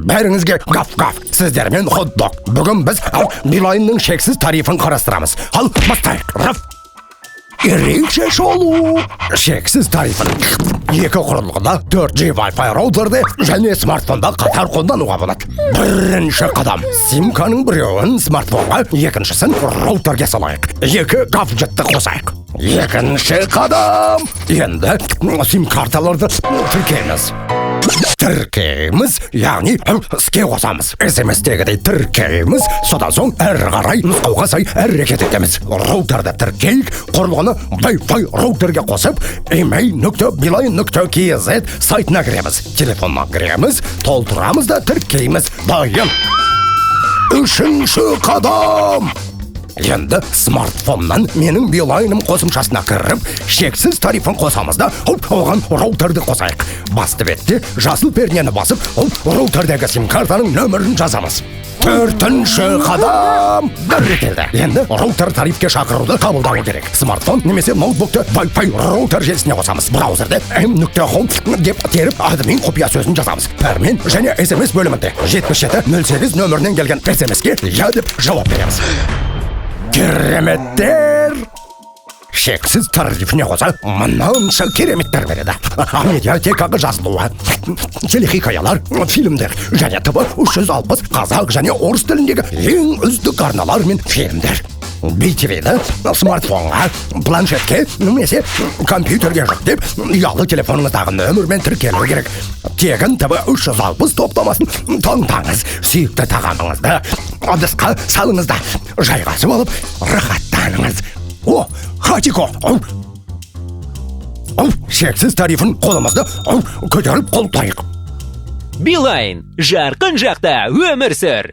бәріңізге гав-гав, сіздермен хот-дог. Бүгін біз Билайнның шексіз тарифін қарастырамыз. Ал бастайық. Раф. Ерекше шолу. Шексіз тарифін 2 құрылғыда 4G Wi-Fi роутерде және смартфонда қатар қолдануға болады. Бірінші қадам. Симканың біреуін смартфонға, екіншісін роутерге салайық. 2 гаджетті қосайық. Екінші қадам. Енді сим-карталарды тіркейміз, яғни іске қосамыз. SMS-тегідей тіркейміз, содан соң әрі қарай нұсқауға сай әрекет етеміз. Роутерді тіркейік, құрылғыны Wi-Fi роутерге қосып, email.beeline.kz сайтына кіреміз. Телефоннан кіреміз, толтырамыз да тіркейміз. Дайын. Үшінші қадам. Енді смартфоннан менің Билайным қосымшасына кіріп, шексіз тарифін қосамыз да, оған роутерді қосайық. Басты бетте жасыл пернені басып, роутердегі сим-картаның нөмірін жазамыз. 4-ші қадам. Бәрекелді. Енді роутер тарифке шақыруды қабылдауы керек. Смартфон немесе ноутбукты Wi-Fi роутер желісіне қосамыз. Браузерде m.com деп теріп админ құпия сөзін жазамыз. Пәрмен және SMS бөлімінде 7708 нөмірінен келген SMS-ке я деп жауап береміз. Кереметтер! Шексіз тарифіне қоса мұнанша кереметтер береді. Медиатекаға жазылуы, телехикаялар, фильмдер және ТВ 360 қазақ және орыс тіліндегі ең үздік арналар мен фильмдер. BTV-ді смартфонға, планшетке немесе компьютерге жүктеп, ұялы телефоныңыздағы нөмірмен тіркелу керек. Тегін ТВ 360 топтамасын таңдаңыз. Сүйікті тағамыңызды ыдысқа салыңыз да жайғасып алып, рахаттаныңыз. О, Хатико! Шексіз тарифін қолымызды көтеріп қолтайық. Билайн, жарқын жақта өмір сүр!